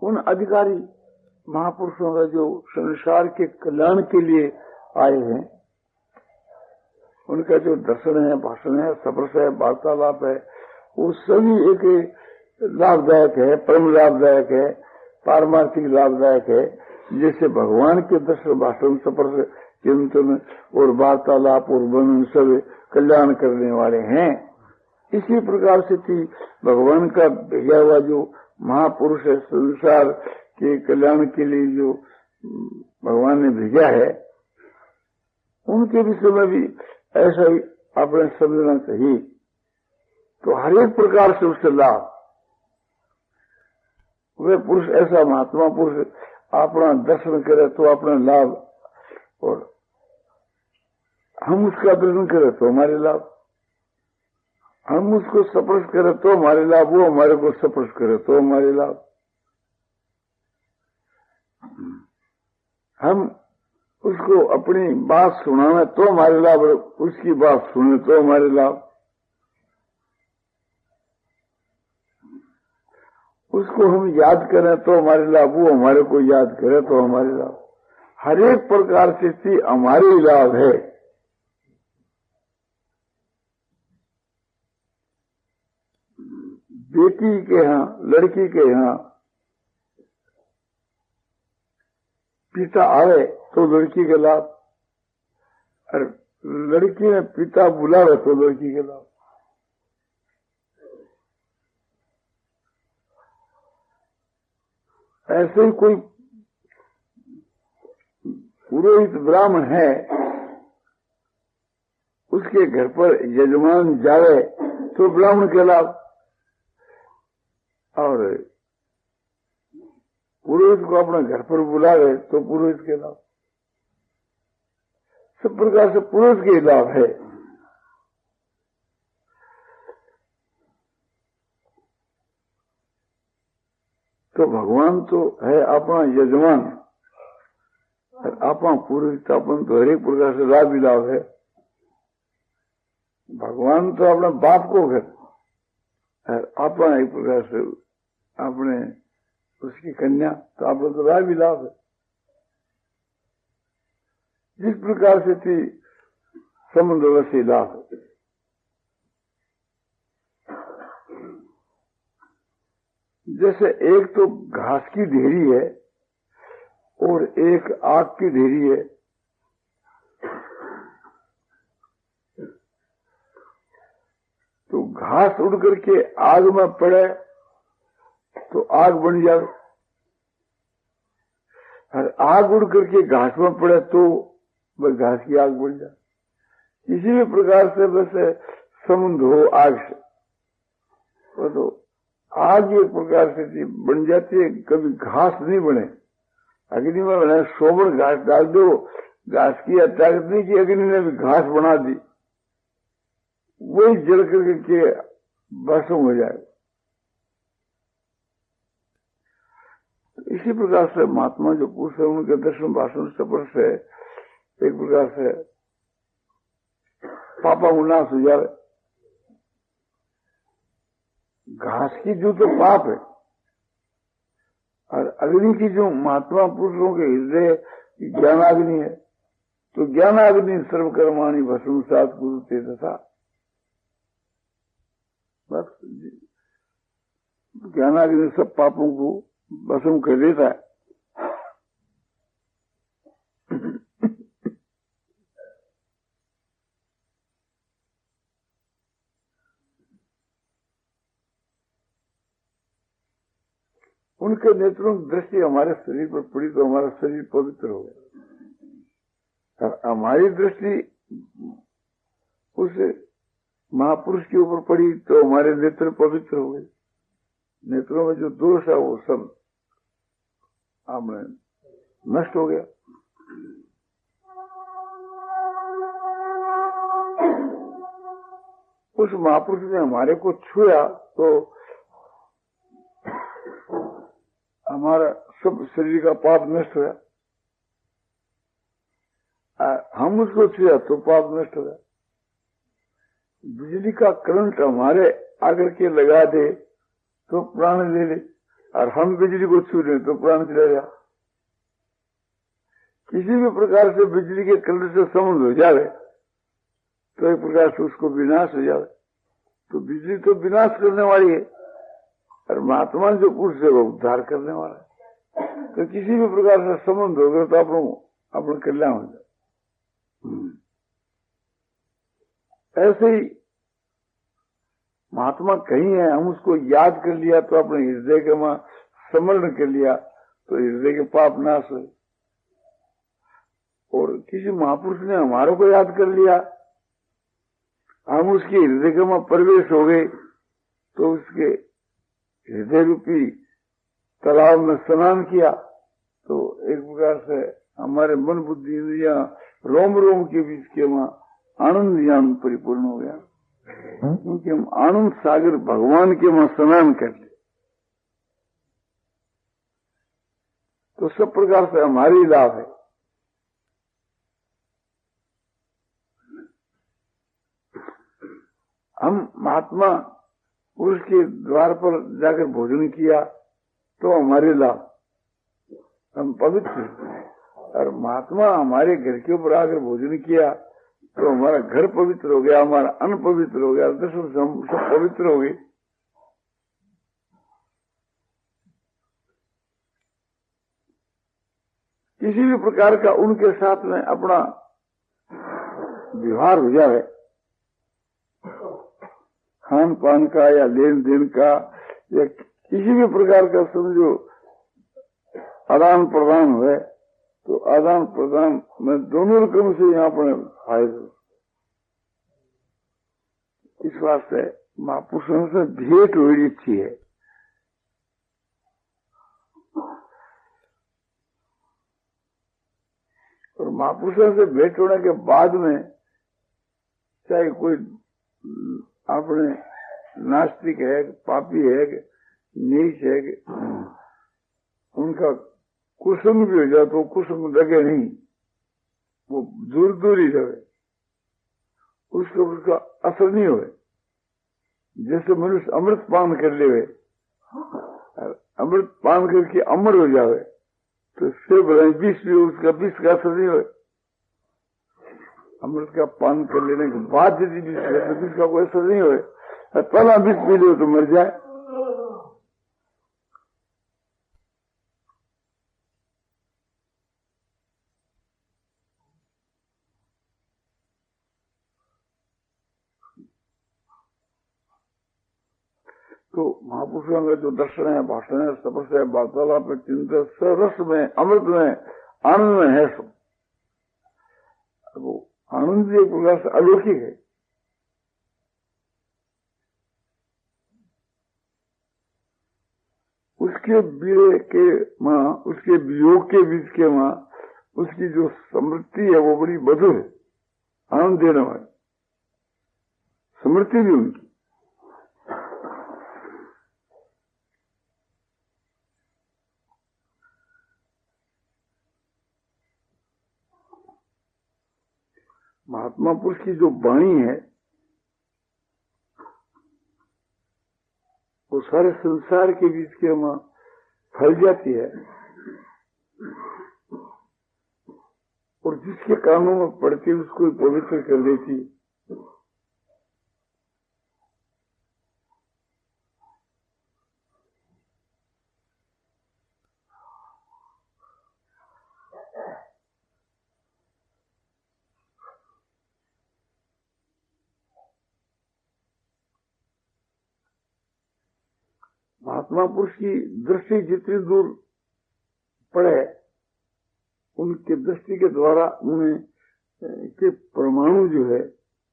उन अधिकारी महापुरुषों का जो संसार के कल्याण के लिए आए हैं, उनका जो दर्शन है, भाषण है, सप्रस है, वार्तालाप है, वो सभी एक लाभदायक है, परम लाभदायक है, पारमार्थिक लाभदायक है। जैसे भगवान के दर्शन, भाषण, सप्रस, चिंतन और वार्तालाप और वर्णन सब कल्याण करने वाले हैं, इसी प्रकार से थी भगवान का भेजा हुआ जो महापुरुष है, संसार के कल्याण के लिए जो भगवान ने भेजा है, उनके विषय में भी ऐसा ही आपने समझना चाहिए। तो हर एक प्रकार से उससे लाभ, वे पुरुष ऐसा महात्मा पुरुष अपना दर्शन करे तो अपना लाभ, और हम उसका दर्शन करें तो हमारे लाभ, हम उसको स्पर्श करें तो हमारे लाभ, वो हमारे को स्पर्श करे तो हमारे लाभ, हम उसको अपनी बात सुनाना तो हमारे लाभ, उसकी बात सुने तो हमारे लाभ, उसको हम याद करें तो हमारे लाभ, वो हमारे को याद करे तो हमारे लाभ। हर एक प्रकार से हमारे लाभ है। बेटी के यहाँ, लड़की के यहाँ पिता आवे तो लड़की के लाभ, और लड़की ने पिता बुलावे तो लड़की के लाभ। ऐसे ही कोई पुरोहित ब्राह्मण है, उसके घर पर यजमान जावे तो ब्राह्मण के लाभ, और पुरोहित को अपने घर पर बुलावे तो पुरोहित के लाभ। सब प्रकार से पुरोहित के लाभ है। तो भगवान तो है अपना यजमान, और अपना पुरोहित अपन तो हर एक प्रकार से लाभ ही लाभ है। भगवान तो अपने बाप को घर, और अपना एक प्रकार से अपने उसकी कन्या, तो आप तो लाभ ही लाभ है। जिस प्रकार से थी समुद्र से लाभ है। जैसे एक तो घास की ढेरी है और एक आग की ढेरी है। तो घास उड़ करके आग में पड़े तो आग बन जाए, और आग उड़ करके घास में पड़े तो वह घास की आग बन जाए। इसी भी प्रकार से वैसे समुद्र हो आग से, वो तो आग एक प्रकार से बन जाती है, कभी घास नहीं बने। अग्नि में बने सोबड़ घास डाल दो, घास की ताकत नहीं कि अग्नि ने भी घास बना दी, वही जल करके भस्म हो जाए। इसी प्रकार से महात्मा जो पुरुष है उनके दर्शन भाषण स्पर्श से एक प्रकार से पापा उल्लास हो जाए। घास की जो तो पाप है और अग्नि की जो महात्मा पुरुषों के हृदय ज्ञानाग्नि है, तो ज्ञानाग्नि सर्वकर्माणि भस्म सात कुरुते तथा, बस ज्ञानाग्नि सब पापों को भस्म कर देता है। उनके नेत्रों की दृष्टि हमारे शरीर पर पड़ी तो हमारा शरीर पवित्र हो गया, और हमारी दृष्टि उस महापुरुष के ऊपर पड़ी तो हमारे नेत्र पवित्र हो गए। नेत्रों में जो दोष है वो सब हमें नष्ट हो गया। उस महापुरुष ने हमारे को छुआ तो हमारा सब शरीर का पाप नष्ट हुआ, हम उसको छुआ तो पाप नष्ट हो गया। बिजली का करंट हमारे आकर के लगा दे तो प्राण ले ले, और हम बिजली को छू ले तो प्राण चला गया। किसी भी प्रकार से बिजली के करंट से संबंध हो जाए तो एक प्रकार से उसको विनाश हो जाए। तो बिजली तो विनाश करने वाली है, और महात्मा जो पुरुष है वो उद्धार करने वाला है। तो किसी भी प्रकार से संबंध होगा तो अपना कल्याण हो जाए। ऐसे ही महात्मा कहीं है, हम उसको याद कर लिया तो अपने हृदय के वहां स्मरण कर लिया तो हृदय के पाप नाश हुए। और किसी महापुरुष ने हमारे को याद कर लिया, हम उसके हृदय के वहां प्रवेश हो गए तो उसके हृदय रूपी तालाब में स्नान किया तो एक प्रकार से हमारे मन बुद्धि इंद्रियां रोम रोम के बीच के वहां आनंद ज्ञान परिपूर्ण हो गया, क्योंकि हम आनंद सागर भगवान के वहां स्नान कर ले। तो सब प्रकार से हमारी लाभ है। हम महात्मा पुरुष के द्वार पर जाकर भोजन किया तो हमारे लाभ, हम पवित्र। और महात्मा हमारे घर के ऊपर आकर भोजन किया तो हमारा घर पवित्र हो गया, हमारा अन्न पवित्र हो गया, दर्शन से हम सब पवित्र हो गए। किसी भी प्रकार का उनके साथ में अपना व्यवहार हो जाए, खान पान का या लेन देन का या किसी भी प्रकार का समझो आदान प्रदान हुए, तो आदान प्रदान में दोनों रकम से यहाँ पर फायदे। इस वास्ते महापुरुषों से भेंट हुई अच्छी है। और महापुरुषों से भेंट होने के बाद में चाहे कोई अपने नास्तिक है, पापी है, नीच है, उनका कुसुम भी हो जाए तो कुसुम लगे नहीं, वो दूर दूर ही रहे, उसका असर नहीं हुए। जैसे मनुष्य अमृत पान कर ले, अमृत पान करके अमर हो जावे तो फिर बोले विष भी उसका विष का असर नहीं हुए। अमृत का पान कर लेने के बाद यदि विष है तो विष का कोई असर नहीं हुए, पहला विष पी लो तो मर जाए। तो महापुरुषों का जो दर्शन है, भाषण है, स्पर्श है, वार्तालाप है, चिंतन, सरस में, अमृत में, आनंद में है सब। वो आनंद एक प्रकार से अलौकिक है। उसके बीड़े के माँ, उसके वियोग के बीच के माँ, उसकी जो समृद्धि है वो बड़ी मधुर है, आनंद देने वाली समृद्धि भी उनकी। महात्मा पुरुष की जो वाणी है वो सारे संसार के बीच के वहां फैल जाती है और जिसके कानों में पड़ती उसको पवित्र कर देती है। महात्मा पुरुष की दृष्टि जितनी दूर पड़े उनके दृष्टि के द्वारा उन्हें के परमाणु जो है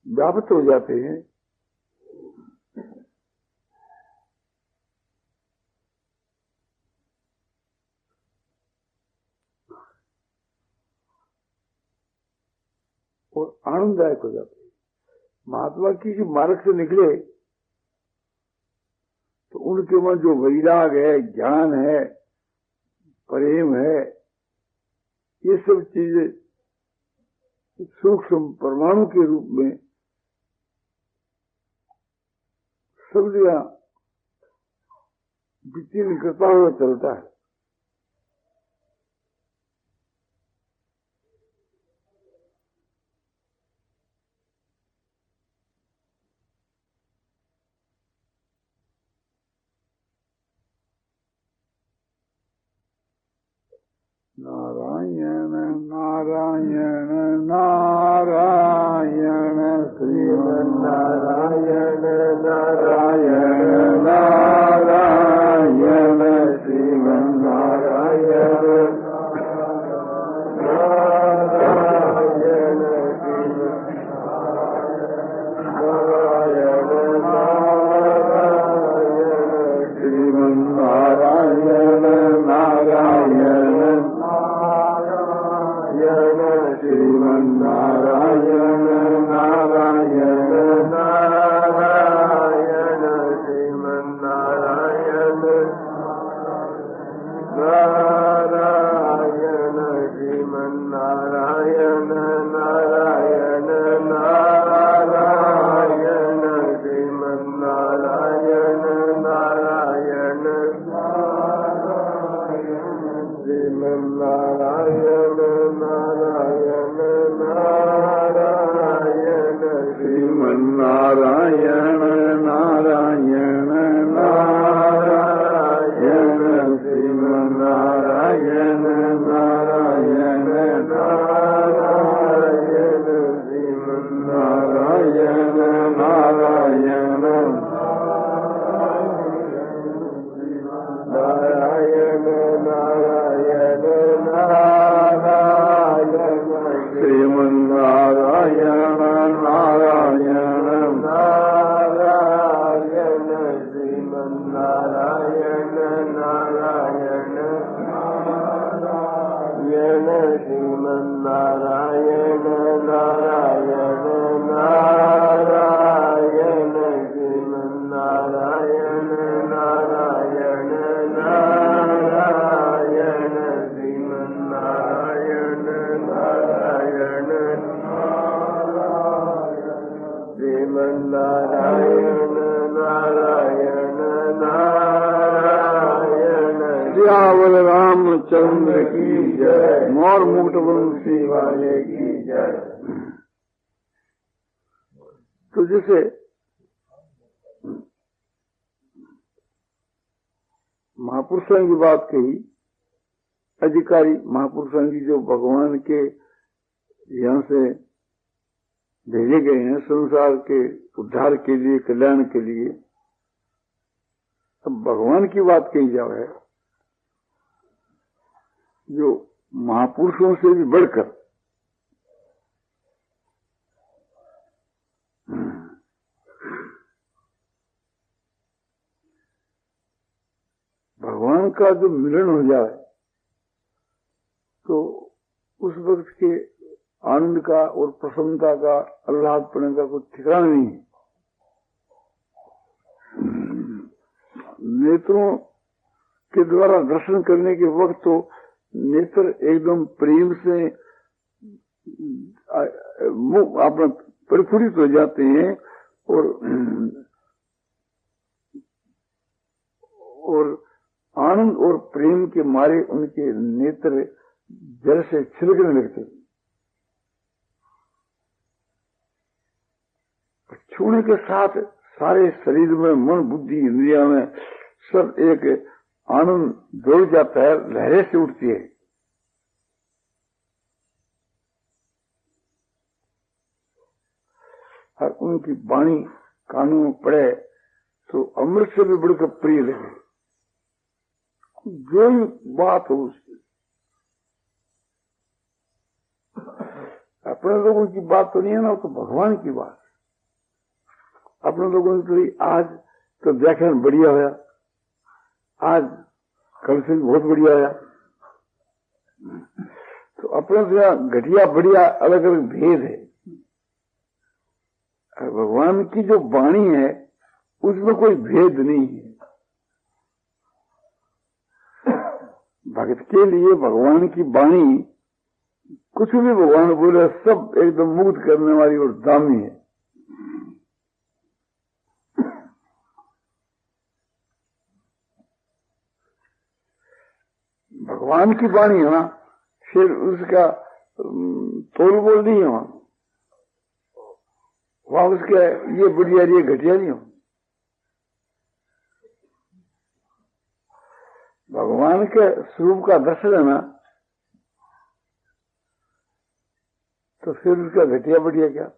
व्याप्त हो जाते हैं। और आनंददायक हो जाते हैं। महात्मा की जो मार्ग से निकले तो उनके वहां जो वैराग है, ज्ञान है, प्रेम है, ये सब चीजें सूक्ष्म परमाणु के रूप में सब जगह विचलन करता हुआ चलता है। नारायण नारायण नारायण श्रीमन्नारायण नारायण नारायण श्रीमन्नारायण नारायण श्रीमन्नारायण नारायण श्रीमन्नारायण नारायण नारायण श्रीमन्नारायण नारायण श्रीमन्नारायण नारायण नारायण श्रीमन्नारायण नारायण श्रीमन्नारायण नारायण नारायण श्रीमन्नारायण नारायण नारायण श्रीमन्नारायण नारायण नारायण श्रीमन्नारायण नारायण नारायण नारायण नारायण श्रीमन्नारायण नारायण नारायण श्रीमन्नारायण नारायण नारायण श्रीमन्नारायण नारायण नारायण श्रीमन्नारायण नारायण नारायण श्रीमन्नारायण नारायण श्रीमन्नारायण नारायण नारायण सियावर रामचंद्र की जय। मोर मुकुट वंशी वाले की जय। तो जैसे महापुरुषों की बात कही, अधिकारी महापुरुषों की जो भगवान के यहाँ से भेजे गए हैं संसार के उद्धार के लिए, कल्याण के लिए। अब भगवान की बात कही जाए जो महापुरुषों से भी बढ़कर भगवान का जो मिलन हो जाए तो उस वक्त के आनंद का और प्रसन्नता का, आह्लादपन का कुछ ठिकाना नहीं है। नेत्रों के द्वारा दर्शन करने के वक्त तो नेत्र एकदम प्रेम से अपना प्रफुल्लित हो जाते हैं और आनंद और प्रेम के मारे उनके नेत्र जल से छिलकने लगते। छूने के साथ सारे शरीर में, मन, बुद्धि, इंद्रिया में सब एक आनंद दौड़ जाता है, लहरें से उठती है। और उनकी वाणी कानों में पड़े तो अमृत से भी बढ़कर प्रिय लगे। जो ही बात हो उसकी, अपने लोगों की बात तो नहीं है ना, तो भगवान की बात। अपने लोगों की तो आज तो व्याख्यान बढ़िया होया, आज कल से बहुत बढ़िया होया, तो अपने से घटिया बढ़िया अलग अलग भेद है। भगवान की जो वाणी है उसमें कोई भेद नहीं है। भक्त के लिए भगवान की वाणी, कुछ भी भगवान बोले सब एकदम मुक्त करने वाली और दामी है। भगवान की वाणी है ना, फिर उसका तोल बोल नहीं है वहां उसके ये बढ़िया ये घटिया नहीं हो। भगवान के स्वरूप का दर्शन है ना, तो फिर उसका घटिया बढ़िया क्या।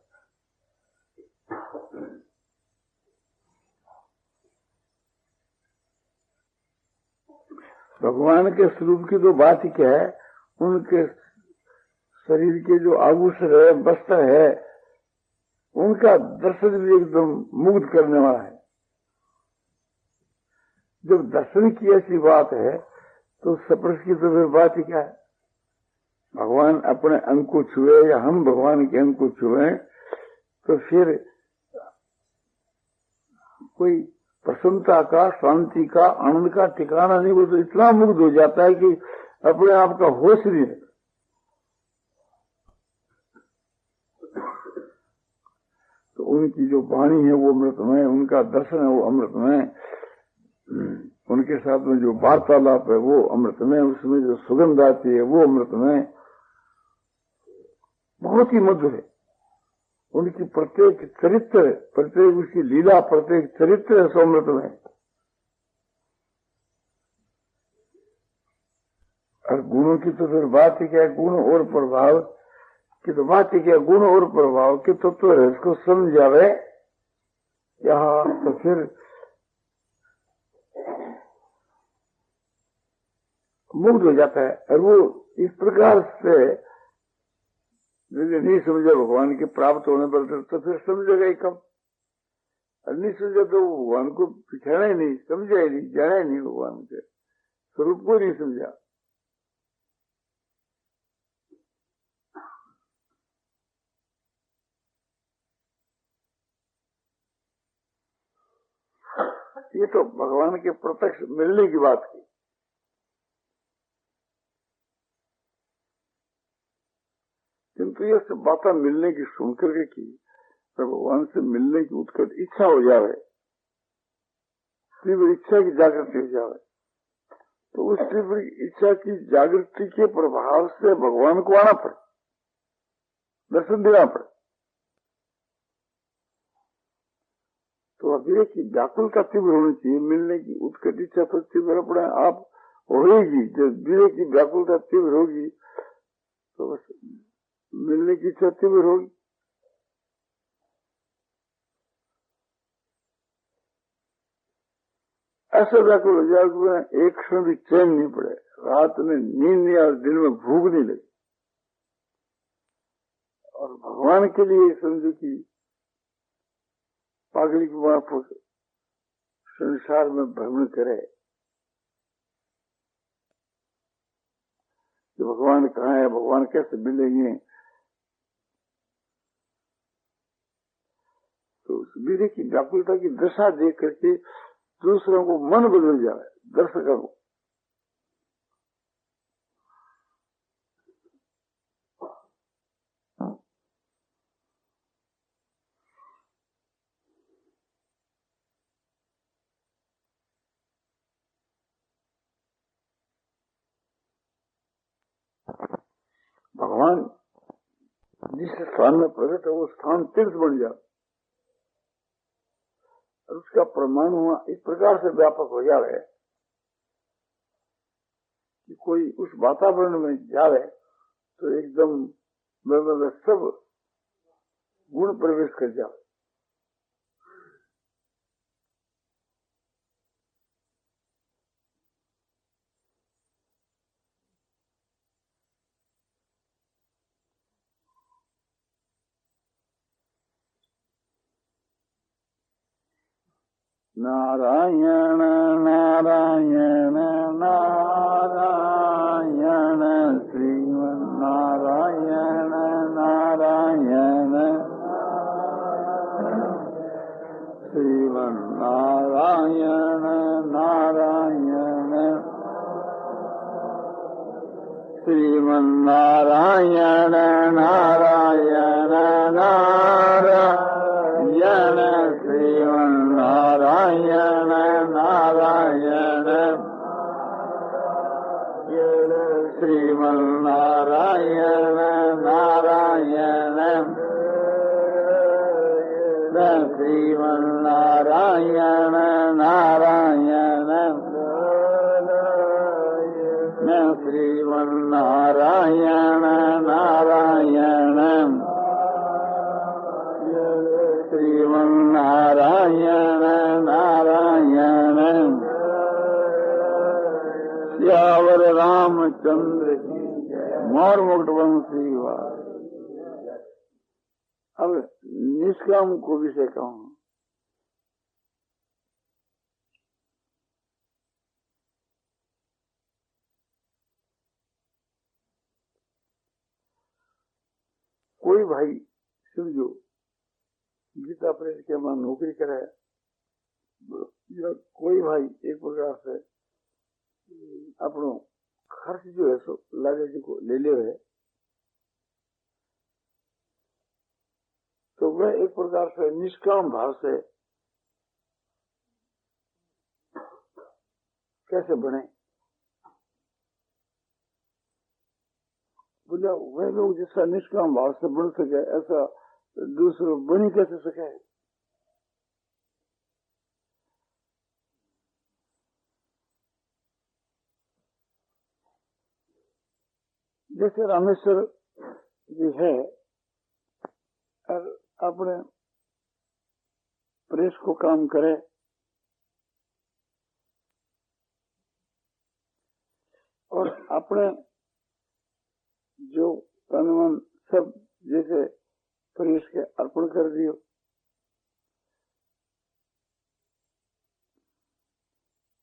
भगवान के स्वरूप की तो बात ही क्या है, उनके शरीर के जो आभूषण है, वस्त्र है, उनका दर्शन भी एकदम मुग्ध करने वाला है। जब दर्शन की ऐसी बात है तो स्पर्श की तो फिर बात ही क्या है। भगवान अपने अंग को छुए या हम भगवान के अंग को छुए तो फिर कोई प्रसन्नता का, शांति का, आनंद का ठिकाना नहीं। वो तो इतना मुग्ध हो जाता है कि अपने आप का होश नहीं है। तो उनकी जो वाणी है वो अमृतमय, उनका दर्शन है वो अमृतमय, उनके साथ में जो वार्तालाप है वो अमृतमय, उसमें जो सुगंध आती है वो अमृतमय, बहुत ही मधुर है। उनकी प्रत्येक चरित्र, प्रत्येक उसकी लीला, प्रत्येक चरित्र है अमृतमय। और गुणों की तो फिर बात ही क्या है, गुण और प्रभाव की तो बात ही क्या, गुण और प्रभाव के तत्व है, इसको समझ जावे यहाँ तो फिर मुग्ध हो जाता है। और वो इस प्रकार से नहीं समझे भगवान के प्राप्त होने पर तो फिर समझेगा ही कम। और नहीं समझे तो भगवान को पिछाना ही नहीं, समझा ही नहीं, जाना ही नहीं, भगवान के स्वरूप को नहीं समझा। ये तो भगवान के प्रत्यक्ष मिलने की बात की। किंतु ये सब बातें मिलने की सुनकर के की, तो भगवान से मिलने की उत्कट इच्छा हो जाए, तीव्र इच्छा की जागृति हो जाए, तो उस तीव्र इच्छा की जागृति के प्रभाव से भगवान को आना पड़े, दर्शन देना पड़े। तो अभी की व्याकुलता तीव्र होनी चाहिए, मिलने की उत्कट इच्छा तो तीव्र अपने आप होगी। जब विवेक की व्याकुलता तीव्र होगी तो बस मिलने की इच्छा तीव्र होगी। ऐसा व्याकुल हो जाए कि एक क्षण भी चैन नहीं पड़े, रात में नींद नहीं और दिन में भूख नहीं लगी। और भगवान के लिए समझो कि पागली की वहां संसार में भ्रमण करे कि भगवान कहाँ है, भगवान कैसे मिलेंगे। तो उस वीर की व्याकुलता की दशा देख करके दूसरों को मन बदल जाए, दर्शकों को। जिस स्थान में प्रकट है वो स्थान तीर्थ बन जाए और उसका प्रमाण हुआ इस प्रकार से व्यापक हो जाए कि कोई उस वातावरण में जाए तो एकदम सब गुण प्रवेश कर जाए। नारायण नारायण नारायण श्रीमन नारायण नारायण श्रीमन नारायण नारायण श्रीमन नारायण नारायण नारायण श्रीमन नारायण नारायण श्रीमन नारायण नारायण श्रीमन नारायण नारायण श्रीमन नारायण नारायण श्रीमन नारायण नारायण श्यावर रामचंद्र की मोर मुकुट वंशी वास। अब निष्काम को विषय कहूँ। कोई भाई समझो गीता प्रेस के वहां नौकरी करे या कोई भाई एक प्रकार से अपनो खर्च जो है सो लागे जी को ले ले है तो वह एक प्रकार से निष्काम भाव से कैसे बने। बोला वह लोग जिसका निष्काम भाव से बन सके ऐसा दूसरों बनी कैसे सके। जैसे रामेश्वर जी है और अपने प्रेस को काम करे और अपने जो तन मन सब जैसे प्रेस के अर्पण कर दियो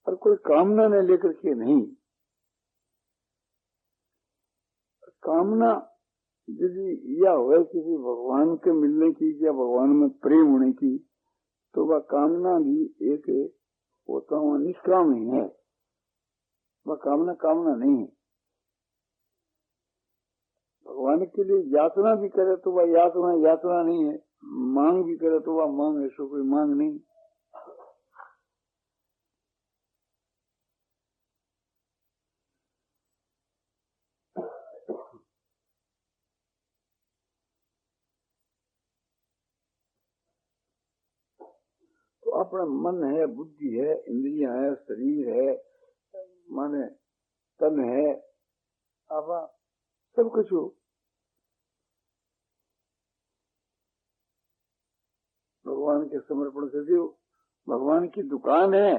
और कोई कामना ने लेकर के नहीं। कामना यदि यह हो किसी भगवान के मिलने की या भगवान में प्रेम होने की तो वह कामना भी एक होता हुआ निष्काम ही है। वह कामना कामना नहीं है। भगवान के लिए यातना भी करे तो वह यातना यातना नहीं है। मांग भी करे तो वह मांग है। सो कोई मांग नहीं। तो अपना मन है, बुद्धि है, इंद्रियां है, शरीर है, माने तन है, आप सब कुछ हो भगवान के समर्पण कर दियो। भगवान की दुकान है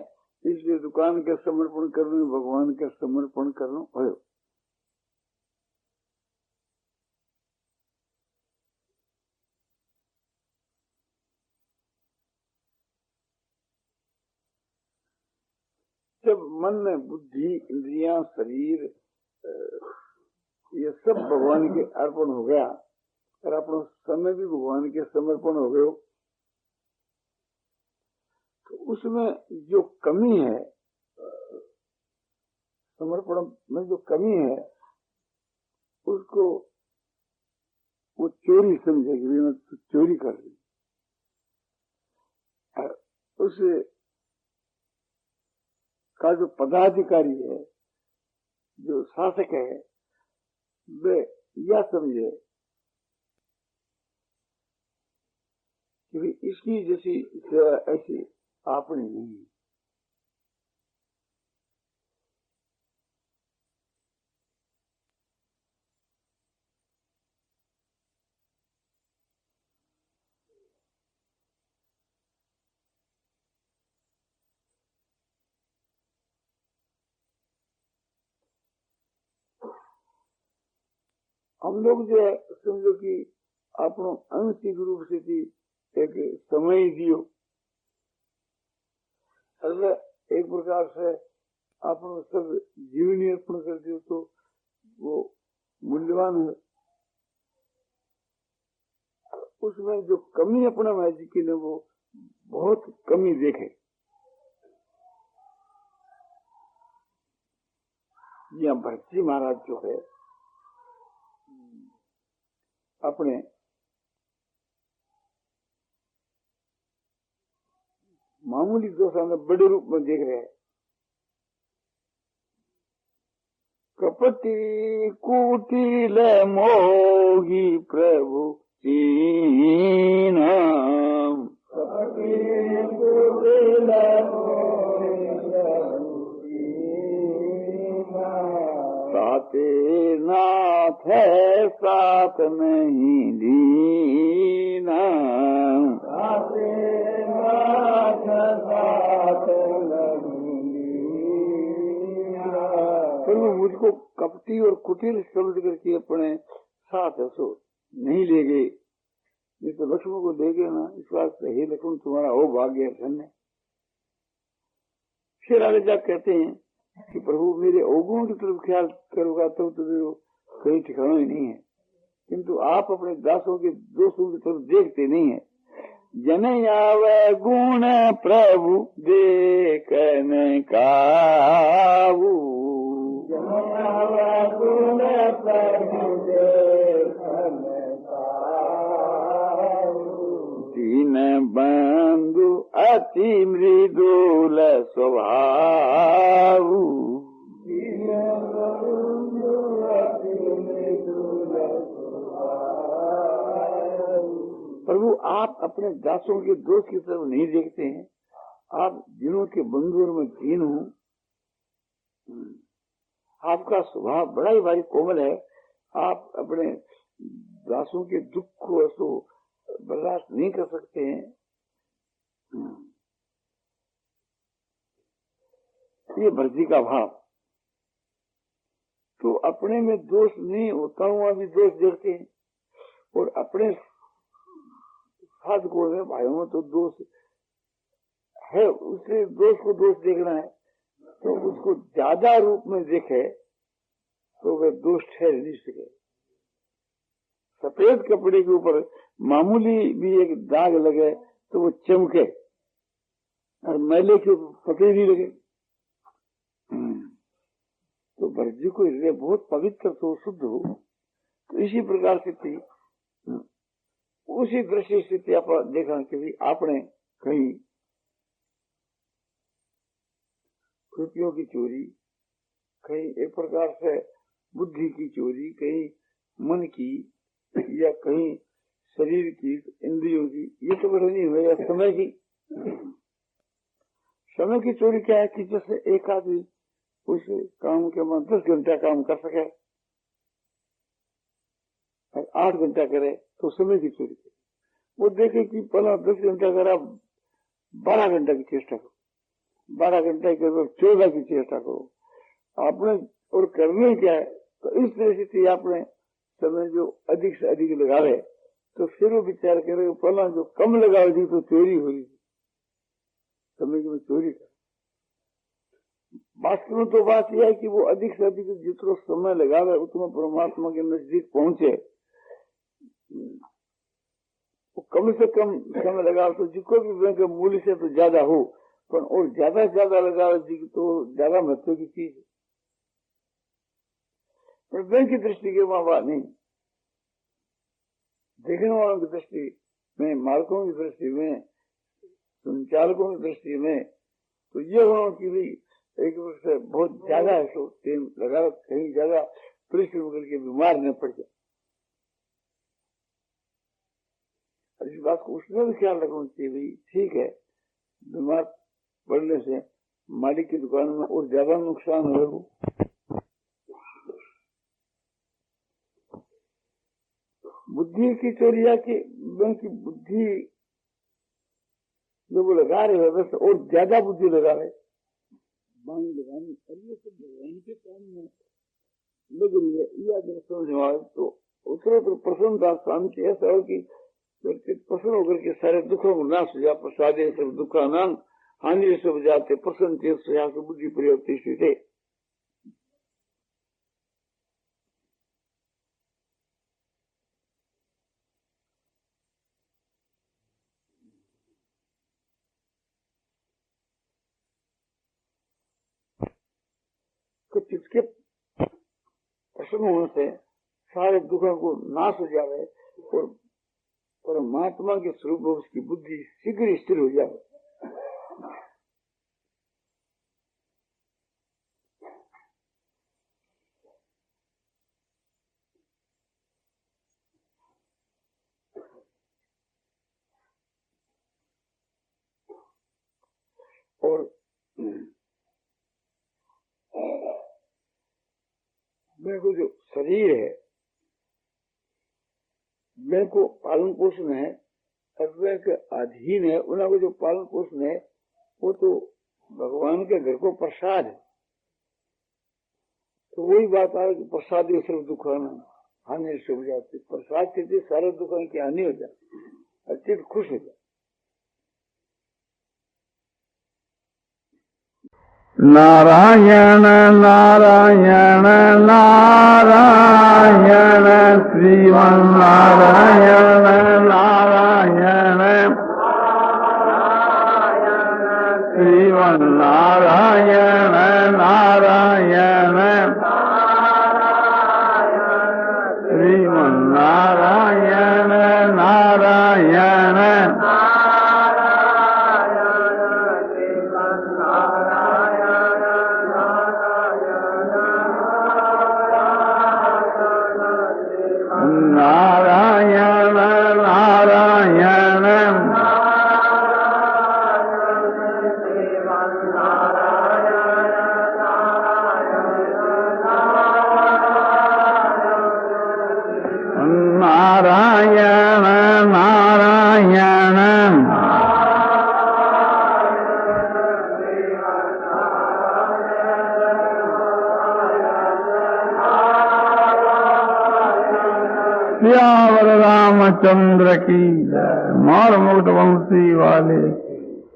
इसलिए दुकान के समर्पण कर लो, भगवान के समर्पण कर लो हो। जब मन में बुद्धि, इंद्रियां, शरीर ये सब भगवान के अर्पण हो गया और अपना समय भी भगवान के समर्पण हो गए तो उसमें जो कमी है, समर्पण में जो कमी है उसको वो चोरी समझेगी। मैं तो चोरी कर रही। उसे का जो पदाधिकारी है, जो शासक है, वे यह समझे कि इसकी जैसी सेवा ऐसी आपने नहीं है। हम लोग जो है समझो कि आपनो आंशिक रूप से थी एक समय दियो, एक प्रकार से आपनो सब जीवनी अर्पण कर दियो तो वो मूल्यवान है। उसमें जो कमी अपना महजी की ने वो बहुत कमी देखे। या भरती महाराज जो है अपने मामूली दोषों में बड़े रूप में देख रहे हैं। कपटी कुटिल मोही प्रभु चीना, कपटी कुटिल साथे नाथ है साथ नहीं दीना, साथे नाथ साथ नहीं दीना। प्रभु मुझको कपटी और कुटिल समझ करके अपने साथ ऐसो नहीं ले गए, ये तो लक्ष्मण को ले गए ना। इस बात से हे लक्ष्मण तुम्हारा हो भाग्य धन्य। फिर आगे जा कहते हैं कि प्रभु मेरे अवगुणों की तरफ ख्याल करोगा तो कहीं ठिकाना ही नहीं है, किंतु आप अपने दासों के दोषों की तरफ देखते नहीं है। जन आवे गुण प्रभु देखन काबू, जन आवे गुण प्रभु देखन काबू, दीन बंधु अति मृदुल स्वभाव, प्रभु आप अपने दासों के दोष की तरफ नहीं देखते हैं। आप जिनों के बंधुओं में दीन हूँ, आपका स्वभाव बड़ा ही भारी कोमल है। आप अपने दासों के दुख को ऐसो बर्दाश्त नहीं कर सकते हैं। ये भर्जी का भाव। तो अपने में दोष नहीं होता हुआ भी दोष देखते हैं, और अपने साधकों में भाइयों में तो दोष है, उसे दोष को दोष देखना है तो उसको ज्यादा रूप में देखे तो वह दोष ठहर नहीं सके। सफेद कपड़े के ऊपर मामूली भी एक दाग लगे तो वो चमके, और मैले के ऊपर पते नहीं लगे। तो भरजी को हृदय बहुत पवित्र हो, शुद्ध हो। तो इसी प्रकार से थी, उसी दृष्टि से देखा कि भी आपने कहीं रुपयों की चोरी, कहीं एक प्रकार से बुद्धि की चोरी, कहीं मन की, या कहीं शरीर की, इंद्रियों की, ये तो बड़ा नहीं हुआ। या समय की, समय की चोरी क्या है कि जैसे एक आदमी उस काम के बाद 10 घंटा काम कर सके और 8 घंटा करे तो समय की चोरी करे। वो देखे कि पहला 10 घंटा करा, 12 घंटा की चेष्टा करो, 12 घंटा के बाद 14 की चेष्टा करो आपने। और करने क्या है, तो इस तरह से आपने समय जो अधिक से अधिक लगावे, तो फिर वो विचार करे पहला जो कम लगावे थी तो चोरी हो रही थी, समय की चोरी कर। वास्तव में तो बात यह है कि वो अधिक से अधिक जितना समय लगावे उतना परमात्मा के नजदीक पहुंचे। वो कम से कम समय लगावे तो जिसको भी बैंक मूल्य से तो ज्यादा हो, पर और ज्यादा से ज्यादा लगावे जी तो ज्यादा महत्व की चीज है। पर बैंक की दृष्टि के वहां बात नहीं, देखने वालों की दृष्टि में, मालिकों की दृष्टि में, संचालकों की दृष्टि में, तो ये होना कि भी एक वर्ष से बहुत ज्यादा है तो टाइम लगा, कहीं ज्यादा परिश्रम करके बीमार न पड़ जाए। इस बात को उसमें भी ख्याल रखना चाहिए। भाई ठीक है, बीमार पड़ने से मालिक की दुकान में और ज्यादा नुकसान होगा। बुद्धि की चोरिया की बैंक की बुद्धि जो वो लगा रहे हैं बस और ज्यादा बुद्धि लगा रहे, बाणी लगानी अरे सब भगवान के काम में लग रही है। यह अगर समझ आए तो उसको तो प्रसन्नता शांति ऐसा हो कि प्रसन्न होकर के सारे दुखों को नाश हो जा। प्रसादे सब दुखानां हानि सब जाते प्रसन्न चेत से बुद्धि प्रयोगती थे। चित्त प्रसन्न होने से सारे दुखों को नाश हो जाए और परमात्मा के स्वरूप में उसकी बुद्धि शीघ्र स्थिर हो जाए। और मेरे को जो शरीर है, मेरे को पालन पोषण है, अव्यय के अधीन है, उनको जो पालन पोषण है वो तो भगवान के घर को प्रसाद है। तो वही बात आ रही कि प्रसाद ही सिर्फ दुख हानि से हो जाती, प्रसाद से सारे दुखों की हानि हो जाती, अत्यंत खुश हो जाती। नारायण नारायण नारायण श्रीमन नारायण नारायण श्रीमन नारायण नारायण श्रीमन नारायण नारायण नारायण नारायण नारायण नारायण सियावर रामचंद्र की जय। मार मुकुट वंशी वाले